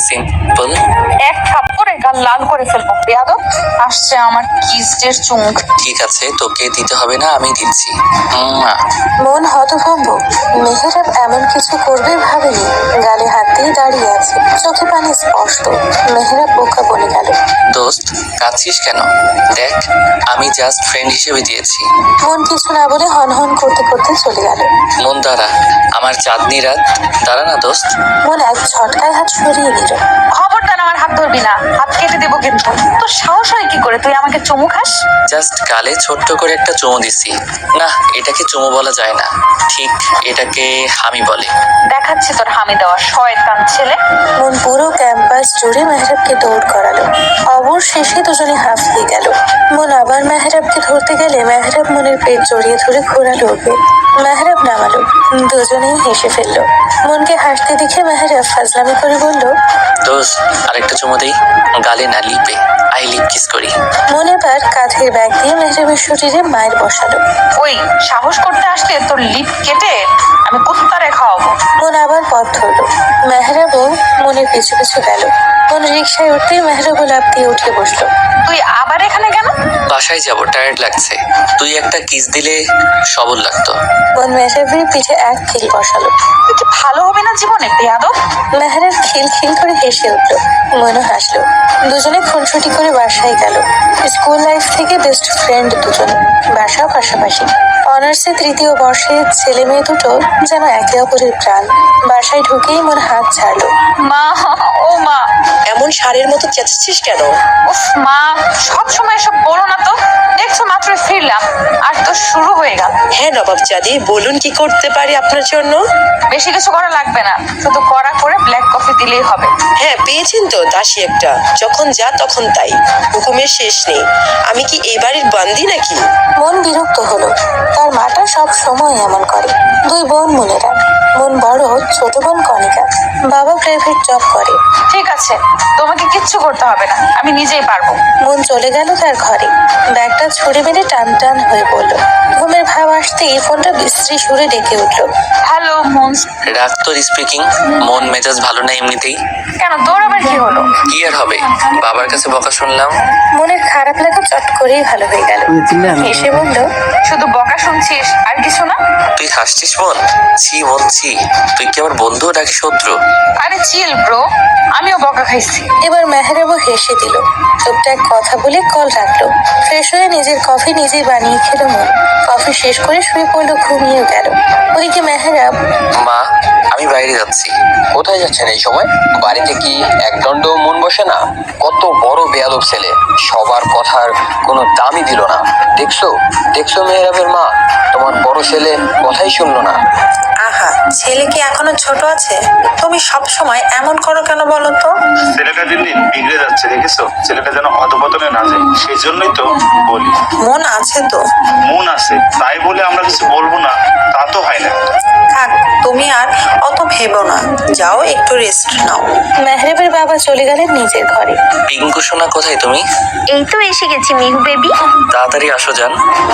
Simple. এক থাপ্পড়ে গাল লাল করে ফেলবো বেয়াদব। আসছে আমার কিস্টের চুমুক। ঠিক আছে, তোকে দিতে হবে না, আমি দিচ্ছি। মন হতভম্ব। মেহেরাব এমন কিছু করবে ভাবেনি। গালে হাত দিয়ে দাঁড়িয়ে আছে, চোখে পানি স্পষ্ট। মেহেরাব বোকা বলে গেল। দোস্ত, কাঁদছিস কেন? দেখ, আমি জাস্ট ফ্রেন্ড হিসেবে দিয়েছি। মন কিছু না বলে হনহন করতে করতে চলে গেল। মন দাঁড়া, আমার চাঁদনি রাত। দাঁড়া না দোস্ত। মন এক ঝটকায় হাত সরিয়ে দিল। খবরদার আমার হাত ধরবি না, হাত কেটে দেবো কিন্তু। তোর সাহস হয় কি করে তুই আমাকে চুমু খাস? জাস্ট গালে ছোট্ট করে একটা চুমু দিছি। না, এটাকে চুমু বলা যায় না, ঠিক এটাকে হামি বলে। দেখাচ্ছি তোর হামি দেওয়া শয়তান ছেলে। মন পুরো ক্যাম্পাস জুড়ে মেহরাবকে দৌড় করালো। অবশেষে দুজনে হাঁফিয়ে গেল। মন আবার মেহরাবকে ধরতে গেলে মেহরাব মনের পেট জড়িয়ে ধরে ঘোরালো ওকে। মেহরাব নামালো, দুজনেই হেসে ফেললো। মনকে হাসতে দেখে মেহরাব ফাজলামি করে বলল, দোস্ত, আরেকটা চুমু দেই, গালে না লিপে। আই লিপ কিস করি। মন এবার কাঁধের ব্যাগ দিয়ে মেহরাবের শরীরে মায়ের বসালো। ওই সাহস করতে আসলে তোর লিপ কেটে আমি কুত্তারে খাওয়াবো। মন আবার পথ ধরলো। মেহরাবও মনের পিছু পিছু গেল। মন রিক্সায় উঠতেই মেহরাবও লাফ দিয়ে উঠে বসলো। তুই আবার এখানে কেন? বাসায় যাব, টায়ার্ড লাগছে। তুই একটা কিস দিলে সবল লাগতো। মন মেহরাবের পিঠে এক খিল বসালো। তুই কি ভালো হবে না জীবনে বেয়াদব? মেহরাব খিল খিল করে হেসে উঠলো। মনও হাসলো। দুজনে খুনসুটি করে বাসায় গেল। স্কুল লাইফ থেকে বেস্ট ফ্রেন্ড দুজনে, বাসাও পাশাপাশি। অনার্সে তৃতীয় বর্ষে ছেলে মেয়ে দুটো যেন একে অপরের প্রাণ। বাসায় ঢুকেই মন হাত ছাড়লো। মা, ও মা। এমন ষাঁড়ের মতো চেঁচাচ্ছিস কেন? উফ মা, সব সময় এসব বলো না তো। দেখছো মাত্রই ফিরলাম আর তো শুরু হয়ে গেল। হ্যাঁ নবাব জাদি, বলুন কি করতে পারি আপনার জন্য? বেশি কিছু করা লাগবে না, শুধু কড়া করে ব্ল্যাক কফি দিলেই হবে। হ্যাঁ পেয়েছেন তো দাসী একটা, যখন যা তখন তাই, হুকুমের শেষ নেই। আমি কি এই বাড়ির বান্দি নাকি? মন বিরক্ত হলো। তার মাটা সব সময় এমন করে। দুই বোন মনেরা। মন বড়, ছোট বোন কণিকা। বাবা প্রাইভেট জব করে। ঠিক আছে, তোমাকে কিচ্ছু করতে হবে না, আমি নিজেই পারবো। মন চলে গেল তার ঘরে। ব্যাগটা ছুঁড়ে মেরে টান টান হয়ে পড়লো। ঘুমের ভাব আসতেই ফোনটা বিশ্রী সুরে ডেকে উঠলো। হ্যালো মনস। রাগ তোর স্পিকিং। মন মেজাজ ভালো না এমনিতেই। কেন, তোর আবার কি হলো? কি আর হবে, বাবার কাছে বকা শুনলাম। মনের খারাপ লাগা চট করেই ভালো হয়ে গেল। হেসে বলল, শুধু বকা শুনছিস আর কিছু না? তুই হাসছিস মন? ছি মন ছি, তুই কি আমার বন্ধু নাকি শত্রু? আরে চিল ব্রো, আমিও বকা খাইছি। এবার মেহরাবও হেসে দিল। টুকটাক কথা বলে কল রাখলো। ফ্রেশ হয়ে নিজের কফি নিজেই বানিয়ে খেলো মন। কফি শেষ করে শুয়ে পড়লো, ঘুমিয়েও গেল। ওদিকে মেহরাব, মা, আমি বাইরে যাচ্ছি। কোথায় যাচ্ছেন এই সময়? বাড়িতে কি একদণ্ড মন বসে না? কত বড় বেয়াদব ছেলে, সবার কথার কোনো দামই দিল না। দেখছো দেখছো মেহরাবের মা, তোমার বড় ছেলে কথাই শুনলো না। আহা, ছেলে কি এখনো ছোট আছে? তুমি সব সময় এমন করো কেন বলো তো? ছেলেটা দিন দিন বিগড়ে যাচ্ছে, দেখেছো? ছেলেটা যেন অধপতনে না যায়, সেই জন্যই তো বলি। মন আছে তো? মন আছে তাই বলে আমরা কিছু বলবো না তা তো হয় না। থাক, তুমি আর অত ভেবো না, যাও একটু রেস্ট নাও। মেহরাবের বাবা চলে গেলেন নিজের ঘরে। পিঙ্কু সোনা, কোথায় তুমি? এই তো এসে গেছি মিহু বেবি। তাড়াতাড়ি আসো জান।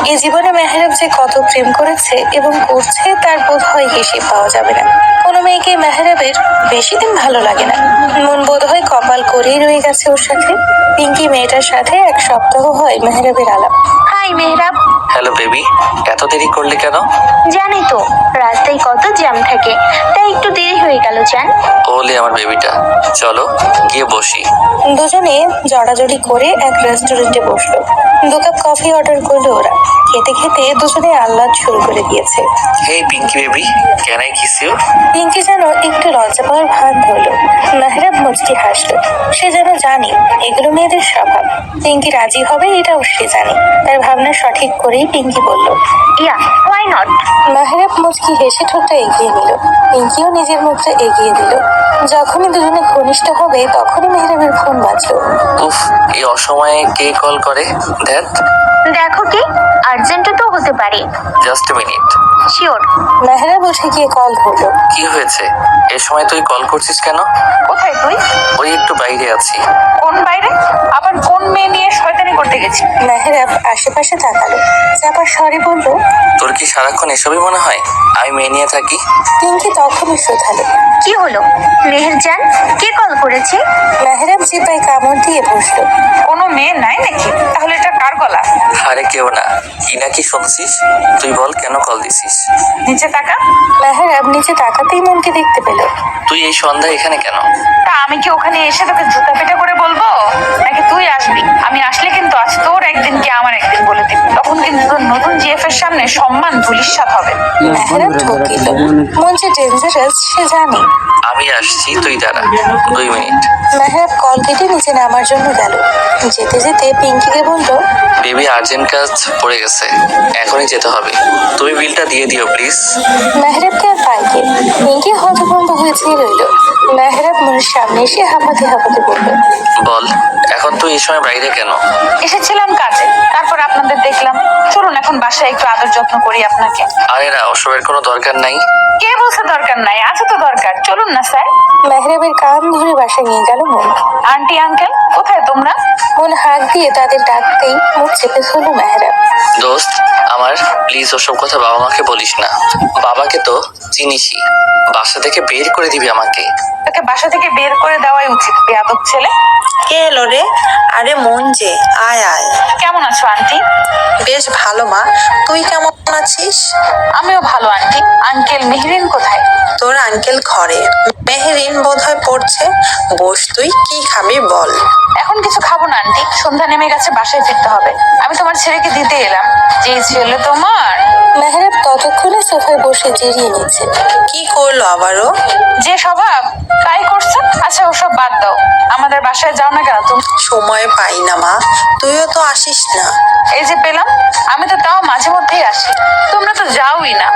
এই জীবনে মেহরাব যে কত প্রেম করেছে এবং করছে তার বোধ হয় হিসেব পাওয়া যাবে না। কোনো মেয়েকে মেহরাবের বেশি দিন ভালো লাগে না। মন বোধ হয় কপাল করেই রয়ে গেছে ওর সাথে। পিঙ্কি মেয়েটার সাথে এক সপ্তাহ হয় মেহরাবের আলাপ। হাই মেহরাব। হ্যালো বেবি, এত দেরি করলে কেন? জানি তো রাস্তায় কত জ্যাম থাকে, তাই একটু দেরি হয়ে গেল জান। ওলে আমার বেবিটা, চলো গিয়ে বসি। দুজনে জড়াজড়ি করে এক রেস্টুরেন্টে বসলো। 2 কাপ কফি অর্ডার করলো ওরা। খেতে খেতে দুজনে আহ্লাদ শুরু করে দিয়েছে। Hey Pinky baby, can I kiss you? Pinky যেন একটু লজ্জা পাওয়ার ভান ধরলো। মেহরাব মুচকি হাসলো। সে যেন জানে এগুলো মেয়েদের স্বভাব। পিঙ্কি রাজি হবে এটাও সে জানে। তার ভাবনা সঠিক করেই পিঙ্কি বলল, ইয়া, হোয়াই নট। মেহরাব মুচকি হেসে ঠোঁটটা এগিয়ে নিল। পিঙ্কিও নিজের মুখটা এগিয়ে দিল। যখনই দুজনে ঘনিষ্ঠ হবে তখনই মেহরাবের ফোন বাজলো। উফ, এই অসময়ে কে কল করে? ধ্যাত, দেখো কি, আর্জেন্টও তো হতে পারে। Just a minute. Sure. Mehrab উঠে গিয়ে কল ধরলো। কি হয়েছে? এ সময় তুই কল করছিস কেন? কোথায় তুই? ওই একটু বাইরে আছি। কোন বাইরে? আবার কোন মেয়ে নিয়ে শয়তানি করতে গেছি? মেহরাব আশেপাশে তাকালো। চাপা স্বরে বলল, তোর কি সারাক্ষণ এসবই মনে হয়? আমি মেয়ে নিয়ে থাকি। পিঙ্কি তখনই শোধালো, কি হলো মেহেরজান, কে কল পড়েছি। মেহরাব জিব্বায় কামড় দিয়ে বসলো। কোনো মেয়ে নাই নাকি? তাহলে এটা কার গলা? আরে কেউ না। কি নাকি শুনছিস? তুই বল কেন কল দিছিস? নিচে তাকা। মেহরাব নিচে তাকাতেই মনকে দেখতে পেল। তুই এই সন্ধ্যায় এখানে কেন? তা আমি কি ওখানে এসে তোকে জুতা পেটা করে বলবো, নাকি তুই আসবি? আমি আসলে কিন্তু আজ তোর একদিন কি আমার একদিন বলে দিবি। তখন কিন্তু তোর নতুন জিএফ এর সামনে সম্মান ধুলিস্যাৎ হবে। মেহরাব ঠকিল। মন যে ডেঞ্জারাস সে জানে। আমি আসছি, তুই দাঁড়া 2 মিনিট। মেহরাব কল কেটে নিচে নামার জন্য গেল। যেতে যেতে পিঙ্কিকে বলল, বেবি আর্জেন্ট কাজ পড়ে গেছে, এখনই যেতে হবে। তুমি বিলটা দিয়ে দিও প্লিজ। মেহরাবকে আর পাইকে পিঙ্কি হতভম্ব হয়ে চেয়ে রইল। মেহরাব মনের সামনে এসে হাঁপাতে হাঁপাতে বলল, বল এখন তুই এই সময় বাইরে কেন? এসেছিলাম কাজে, তারপর আপনাদের দেখলাম। চলুন এখন বাসায় একটু আদর যত্ন করি আপনাকে। আরে না, ওসবের কোনো দরকার নাই। কে বলছে দরকার নাই? আছে তো দরকার। চলুন না স্যার। মেহরাবের কান ধরে বাসায় নিয়ে গেল মন। আন্টি আঙ্কেল কোথায় তোমরা? মন হাঁক দিয়ে তাদের ডাকতেই মুখ চেপে ধরল মেহরাব। দোস্ত আমার, প্লিজ ওসব কথা বাবা মাকে বলিস না। বাবাকে তো চিনিসই, বাসা থেকে বের করে দিবি আমাকে। তোকে বাসা থেকে বের করে দেওয়াই উচিত, বেয়াদব ছেলে। কে এলো রে? আরে মন যে, আয় আয়। কেমন আছো আন্টি? বেশ ভালো মা, তুই কেমন আছিস? আমিও ভালো আন্টি। আঙ্কেল মেহরিন কোথায়? তোর আঙ্কেল ঘরে, মেহেরিন বোধহয় পড়ছে। বস, তুই কি খাবি বল। এখন কিছু খাবো না আন্টি, সন্ধ্যা নেমে গেছে, বাসায় ফিরতে হবে। আমি তোমার ছেলেকে দিতে এলাম। যে ছেলে তোমার। মেহরাব ততক্ষণে সোফায় বসে জিরিয়ে নিচ্ছে। কি করলো আবারও? যে স্বভাব তাই করছে। আচ্ছা ওসব বাদ দাও, আমাদের বাসায় যাও না কেন তুমি? সময় পাই না মা, তুইও তো আসিস না। এই যে পেলাম, আমি তো তাও মাঝে মধ্যেই আসি, তোমরা তো যাওই না।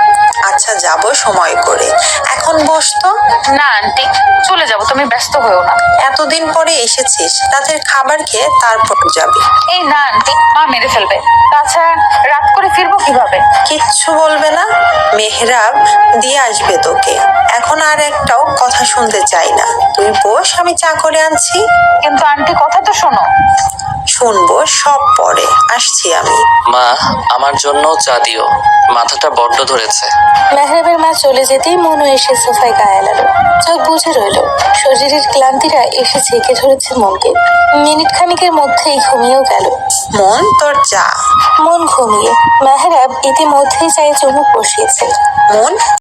আচ্ছা যাব সময় করে, এখন বস তো। না আন্টি, চলে যাবো, তুমি ব্যস্ত হয়েও না। এতদিন পরে এসেছিস, রাতের খাবার খেয়ে তারপর যাবি। এই না আন্টি, মা মেরে ফেলবে। তাছাড়া রাত করে ফিরবো কিভাবে? কিচ্ছু বলবে না, মেহরাব দিয়ে আসবে তোকে। এখন আর একটাও কথা শুনতে চাই না, তুই বস, আমি চা করে আনছি। কিন্তু আন্টি কথা তো শোনো। শুনবো সব পরে, আসছি আমি। মা আমার জন্য চা দিও, মাথাটা বড্ড ধরেছে। মেহরাবের মা চলে যেতেই মনও এসে সোফায় গায়ে এলালো। চোখ বুঝে রইল। শরীরের ক্লান্তিরা এসে ছেঁকে ধরেছে মনকে। মিনিট খানিকের মধ্যেই ঘুমিয়েও গেল। মন, তোর চা। মন ঘুমিয়ে। মেহরাব ইতিমধ্যেই চায়ে চুমুক বসিয়েছে। মন,